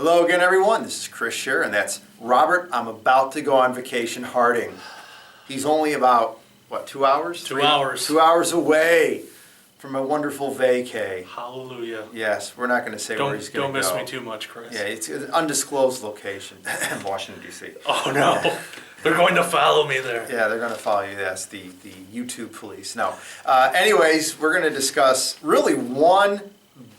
Hello again, everyone. This is Chris Scher, and that's Robert. I'm about to go on vacation Harding. He's only about, 2 hours? 2 hours. 2 hours away from a wonderful vacay. Hallelujah. Yes, we're not going to say where he's going to go. Don't miss me too much, Chris. Yeah, it's an undisclosed location in Washington, D.C. Oh, no. They're going to follow me there. Yeah, they're going to follow you. That's the YouTube police. No. Anyways, we're going to discuss really one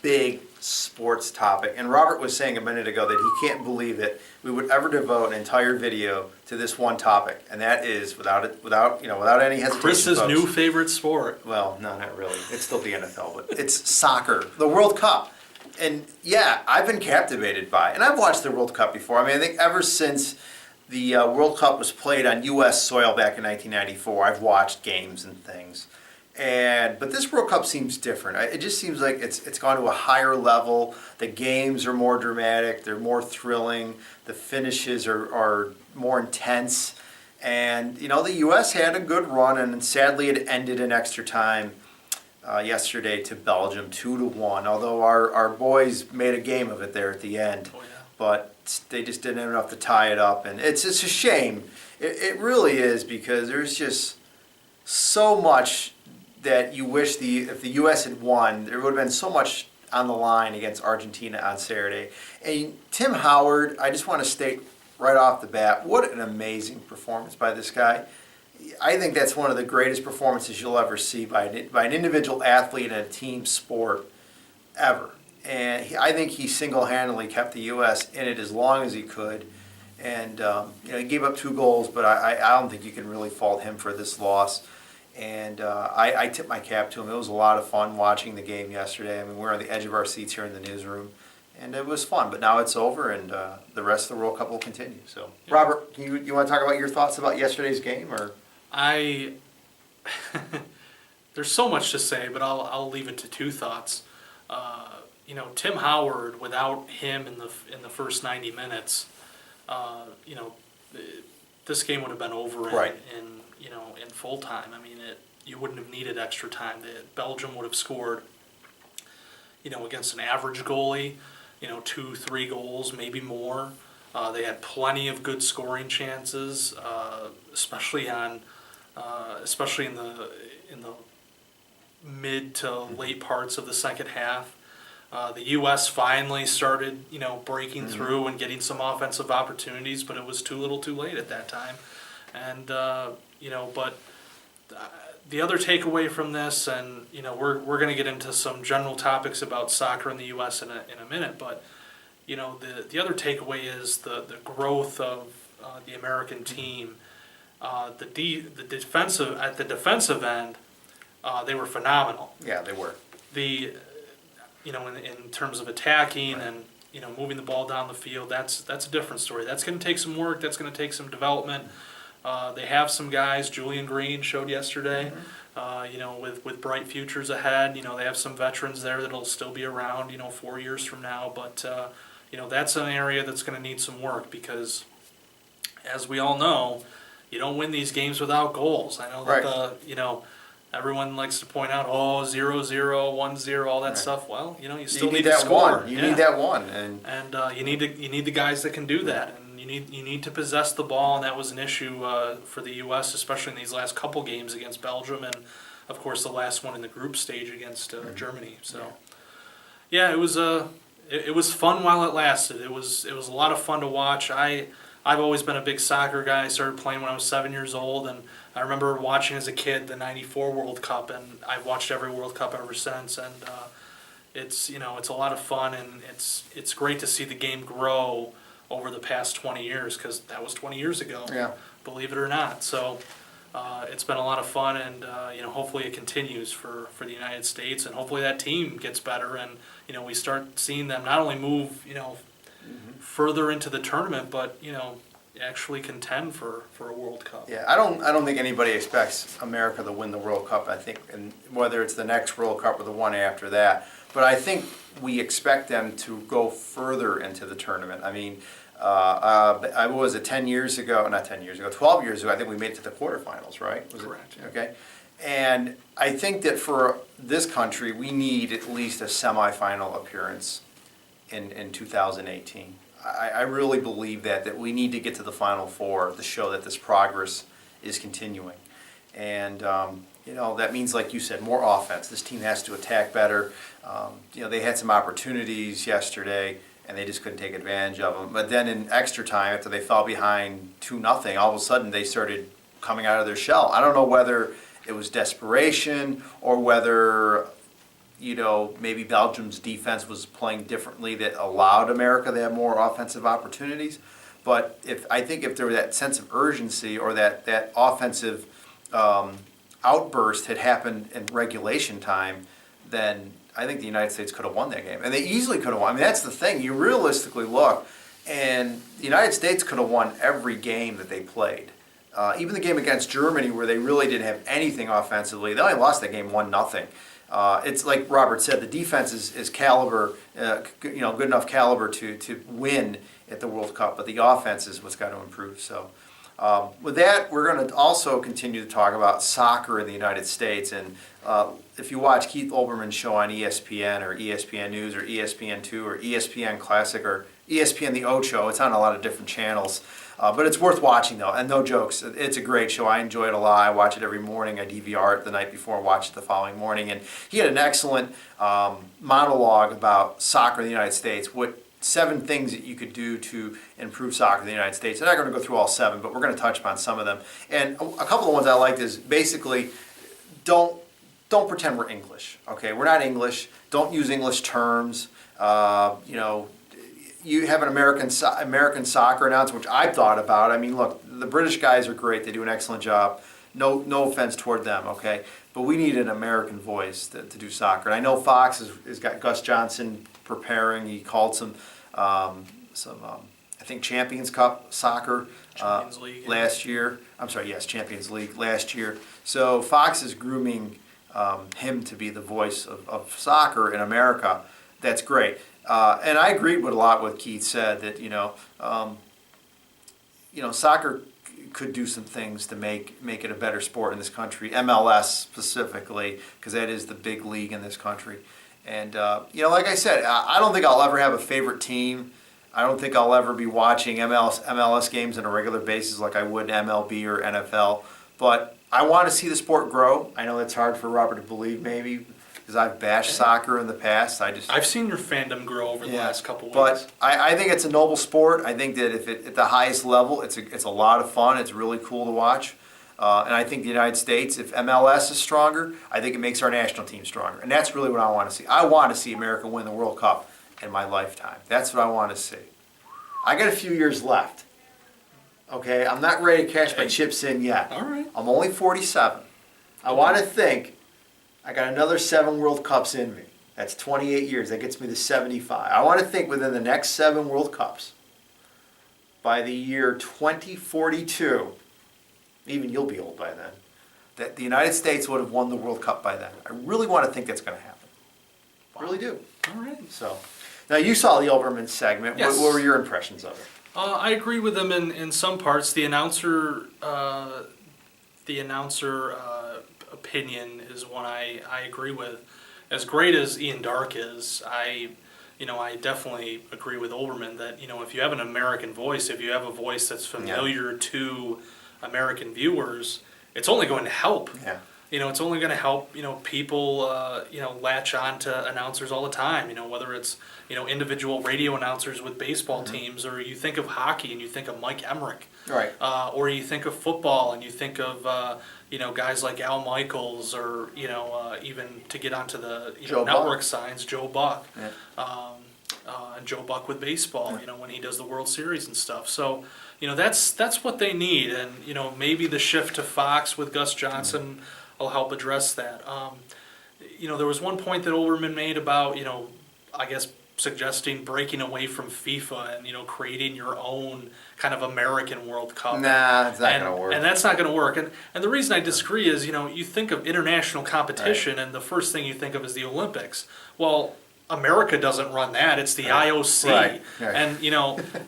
big sports topic. And Robert was saying a minute ago that he can't believe that we would ever devote an entire video to this one topic, and that is without any hesitation. Chris's folks. new favorite sport. Well, no, not really. It's still the NFL, but it's soccer, the World Cup. And yeah, I've been captivated by it. And I've watched the World Cup before. I mean, I think ever since the World Cup was played on U.S. soil back in 1994, I've watched games and things. But this World Cup seems different. It just seems like it's gone to a higher level. The games are more dramatic. They're more thrilling. The finishes are more intense. And, the U.S. had a good run, and sadly it ended in extra time yesterday to Belgium, 2-1. Although our boys made a game of it there at the end. Oh, yeah. But they just didn't have enough to tie it up. And it's a shame. It really is, because there's just so much that you wish if the U.S. had won, there would have been so much on the line against Argentina on Saturday. And Tim Howard, I just want to state right off the bat, what an amazing performance by this guy. I think that's one of the greatest performances you'll ever see by an individual athlete in a team sport ever. And I think he single-handedly kept the U.S. in it as long as he could. And he gave up 2 goals, but I don't think you can really fault him for this loss. And I tip my cap to him. It was a lot of fun watching the game yesterday. I mean, we're on the edge of our seats here in the newsroom, and it was fun. But now it's over, and the rest of the World Cup will continue. So, yeah. Robert, you want to talk about your thoughts about yesterday's game, or? There's so much to say, but I'll leave it to 2 thoughts. Tim Howard, without him in the first 90 minutes, this game would have been over in full time. I mean, you wouldn't have needed extra time. Belgium would have scored, against an average goalie, 2-3 goals, maybe more. They had plenty of good scoring chances, especially in the mid to late parts of the second half. The U.S. finally started, breaking through and getting some offensive opportunities, but it was too little too late at that time. And, but the other takeaway from this, and, we're going to get into some general topics about soccer in the U.S. in a minute, but, the other takeaway is the growth of the American team. At the defensive end, they were phenomenal. Yeah, they were. In terms of attacking and moving the ball down the field, that's a different story. That's going to take some work. That's going to take some development. They have some guys. Julian Green showed yesterday. With bright futures ahead. They have some veterans there that'll still be around. 4 years from now. But that's an area that's going to need some work, because, as we all know, you don't win these games without goals. I know that everyone likes to point out, 0-0, 1-0, all that stuff. Well, you still need to score. You need that one, and you need the guys that can do that, and you need to possess the ball, and that was an issue for the U.S., especially in these last couple games against Belgium, and of course the last one in the group stage against Germany. So, it was fun while it lasted. It was a lot of fun to watch. I've always been a big soccer guy. I started playing when I was 7 years old, and I remember watching as a kid the '94 World Cup, and I've watched every World Cup ever since. And it's a lot of fun, and it's great to see the game grow over the past 20 years, because that was 20 years ago. Yeah. Believe it or not. So it's been a lot of fun, and hopefully it continues for the United States, and hopefully that team gets better, and we start seeing them not only move further into the tournament, but actually contend for a World Cup. Yeah, I don't think anybody expects America to win the World Cup. I think, and whether it's the next World Cup or the one after that, but I think we expect them to go further into the tournament. I mean, I was it 10 years ago? Not 10 years ago. 12 years ago. I think we made it to the quarterfinals, right? Was Correct. It? Okay. And I think that for this country, we need at least a semifinal appearance in 2018. I really believe that we need to get to the Final Four to show that this progress is continuing. And, that means, like you said, more offense. This team has to attack better. They had some opportunities yesterday, and they just couldn't take advantage of them. But then in extra time, after they fell behind 2-0, all of a sudden they started coming out of their shell. I don't know whether it was desperation or whether, maybe Belgium's defense was playing differently that allowed America to have more offensive opportunities. But I think if there was that sense of urgency or that offensive outburst had happened in regulation time, then I think the United States could have won that game. And they easily could have won. I mean, that's the thing. You realistically look, and the United States could have won every game that they played. Even the game against Germany, where they really didn't have anything offensively, they only lost that game 1-0. It's like Robert said, the defense is caliber, good enough caliber to win at the World Cup, but the offense is what's got to improve. So with that, we're going to also continue to talk about soccer in the United States. And if you watch Keith Olbermann's show on ESPN or ESPN News or ESPN2 or ESPN Classic or ESPN The Ocho, it's on a lot of different channels. But it's worth watching, though, and no jokes. It's a great show. I enjoy it a lot. I watch it every morning. I DVR it the night before and watch it the following morning. And he had an excellent monologue about soccer in the United States, what 7 things that you could do to improve soccer in the United States. I'm not going to go through all 7, but we're going to touch upon some of them. And a couple of ones I liked is basically don't pretend we're English, okay? We're not English. Don't use English terms. You have an American soccer announcer, which I've thought about. I mean, look, the British guys are great. They do an excellent job. No offense toward them, okay? But we need an American voice to do soccer. And I know Fox has got Gus Johnson preparing. He called some I think Champions Cup soccer Champions League, last year. I'm sorry, yes, Champions League last year. So Fox is grooming him to be the voice of soccer in America. That's great. And I agreed with a lot what Keith said, that soccer could do some things to make it a better sport in this country, MLS specifically, because that is the big league in this country. And like I said, I don't think I'll ever have a favorite team. I don't think I'll ever be watching MLS games on a regular basis like I would MLB or NFL. But I want to see the sport grow. I know that's hard for Robert to believe, maybe, because I've bashed soccer in the past. I've seen your fandom grow over the last couple weeks. But I think it's a noble sport. I think that if at the highest level, it's a lot of fun. It's really cool to watch. And I think the United States, if MLS is stronger, I think it makes our national team stronger. And that's really what I want to see. I want to see America win the World Cup in my lifetime. That's what I want to see. I got a few years left. Okay, I'm not ready to cash my chips in yet. All right. I'm only 47. I want to think I got another 7 World Cups in me. That's 28 years. That gets me to 75. I want to think within the next 7 World Cups, by the year 2042, even you'll be old by then, that the United States would have won the World Cup by then. I really want to think that's going to happen. I really do. All right. So, now you saw the Olbermann segment. Yes. What were your impressions of it? I agree with him in some parts. The announcer opinion is one I agree with. As great as Ian Dark is, I definitely agree with Olbermann that if you have an American voice, if you have a voice that's familiar to American viewers, it's only going to help. Yeah. It's only going to help, people, latch on to announcers all the time, whether it's, individual radio announcers with baseball teams, or you think of hockey and you think of Mike Emmerich. Right. Or you think of football and you think of, guys like Al Michaels, or, even to get onto the network signs, Joe Buck. Yeah. And Joe Buck with baseball, when he does the World Series and stuff. So, that's what they need. And, maybe the shift to Fox with Gus Johnson will help address that. There was one point that Olbermann made about, I guess, suggesting breaking away from FIFA and, creating your own kind of American World Cup. Nah, it's not going to work. And that's not going to work. And the reason I disagree is, you think of international competition, and the first thing you think of is the Olympics. Well, America doesn't run that. It's the IOC. Right. And,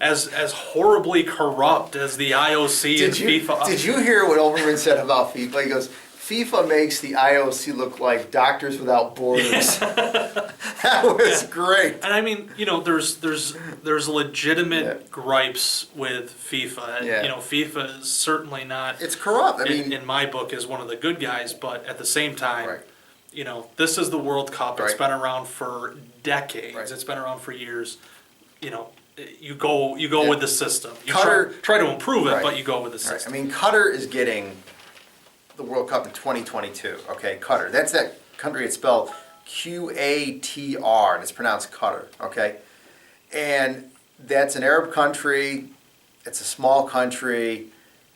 as horribly corrupt as the IOC and FIFA. Did you hear what Olbermann said about FIFA? He goes, FIFA makes the IOC look like Doctors Without Borders. That was great. And I mean, there's legitimate gripes with FIFA. And, Yeah. FIFA is certainly not. It's corrupt. I mean, in my book, is one of the good guys, but at the same time, right. This is the World Cup. It's Right. been around for decades. Right. It's been around for years. You go with the system. You Qatar- try to improve it, Right. but you go with the Right. I system. mean, Qatar is getting the World Cup in 2022. Okay, Qatar. That's that country. It's spelled Qatr, and it's pronounced Qatar. Okay, and that's an Arab country. It's a small country.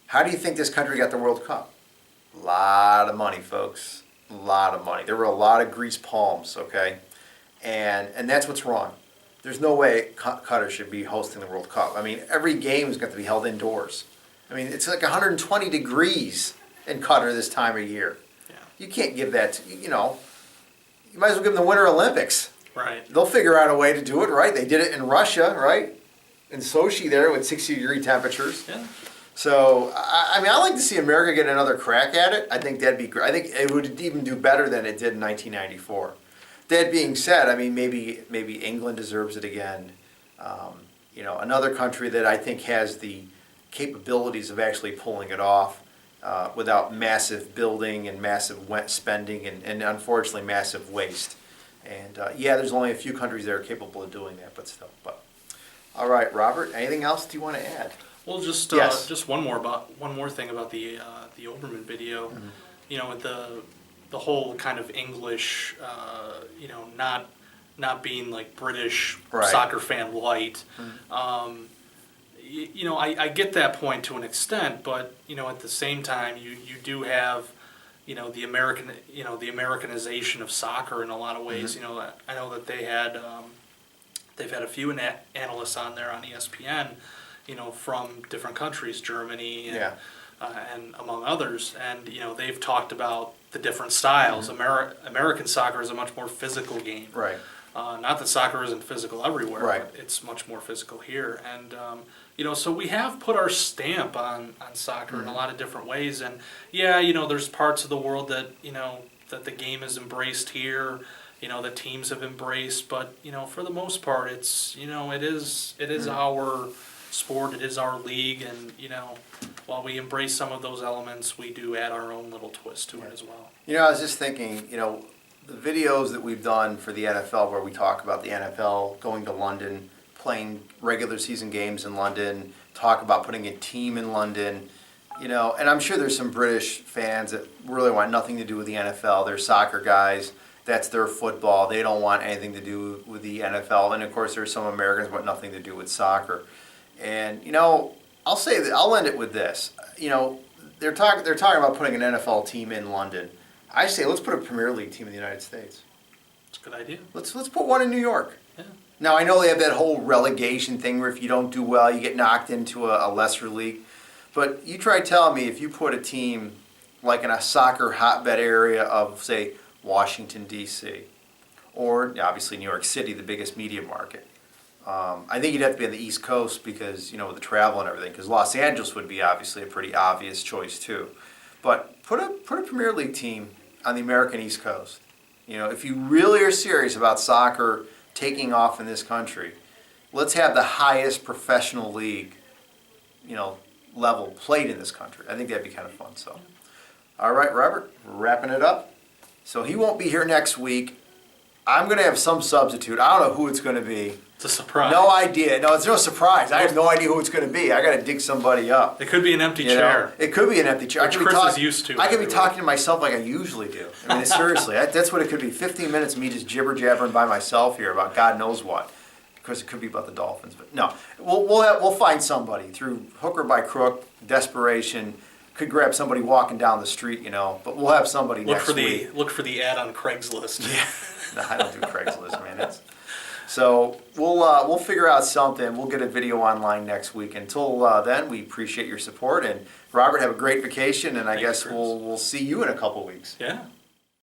How do you think this country got the World Cup? A lot of money, folks. A lot of money. There were a lot of grease palms. Okay, and that's what's wrong. There's no way Qatar should be hosting the World Cup. I mean, every game is going to be held indoors. I mean, it's like 120 degrees in Qatar this time of year. Yeah. You can't give that to, you might as well give them the Winter Olympics. Right. They'll figure out a way to do it, right? They did it in Russia, right? In Sochi there with 60-degree temperatures. Yeah. So, I mean, I'd like to see America get another crack at it. I think that'd be great. I think it would even do better than it did in 1994. That being said, I mean, maybe England deserves it again. Another country that I think has the capabilities of actually pulling it off without massive building and massive spending and unfortunately massive waste. And there's only a few countries that are capable of doing that, but still. But all right, Robert, anything else do you want to add? Well, just Yes. just one more thing about the Oberman video. With the whole kind of English, not being like British Right. soccer fan light. I get that point to an extent, but at the same time, you do have the Americanization of soccer in a lot of ways. I know that they've had a few analysts on there on ESPN, from different countries, Germany and among others, and they've talked about the different styles. American soccer is a much more physical game. Right. Not that soccer isn't physical everywhere, Right. but it's much more physical here. And, so we have put our stamp on soccer in a lot of different ways. And, there's parts of the world that, that the game is embraced here, that teams have embraced. But, for the most part, it's, it is our sport, it is our league. And, while we embrace some of those elements, we do add our own little twist to it as well. I was just thinking, the videos that we've done for the NFL where we talk about the NFL going to London, playing regular season games in London, talk about putting a team in London, and I'm sure there's some British fans that really want nothing to do with the NFL. They're soccer guys. That's their football. They don't want anything to do with the NFL. And of course, there's some Americans who want nothing to do with soccer. And, I'll say that, I'll end it with this. They're talking about putting an NFL team in London. I say let's put a Premier League team in the United States. It's a good idea. Let's put one in New York. Yeah. Now I know they have that whole relegation thing where if you don't do well, you get knocked into a lesser league. But you try telling me if you put a team like in a soccer hotbed area of say Washington D.C. or obviously New York City, the biggest media market. I think you'd have to be on the East Coast because with the travel and everything. Because Los Angeles would be obviously a pretty obvious choice too. But put a Premier League team on the American East Coast. If you really are serious about soccer taking off in this country, let's have the highest professional league, level played in this country. I think that'd be kind of fun. So, all right, Robert, we're wrapping it up. So he won't be here next week. I'm going to have some substitute. I don't know who it's going to be. It's a surprise. No idea. No, it's no surprise. I have no idea who it's going to be. I got to dig somebody up. It could be an empty chair. It could be an empty chair. Which Chris is used to. I could be talking to myself like I usually do. I mean, seriously, that's what it could be. 15 minutes of me just jibber jabbering by myself here about God knows what. Of course, it could be about the Dolphins, but no. We'll find somebody through hook or by crook, desperation. Could grab somebody walking down the street, But we'll have somebody next week. Look for the ad on Craigslist. Yeah. No, I don't do Craigslist, man. So we'll figure out something. We'll get a video online next week. Until then, we appreciate your support. And Robert, have a great vacation. And I guess we'll see you in a couple weeks. Yeah.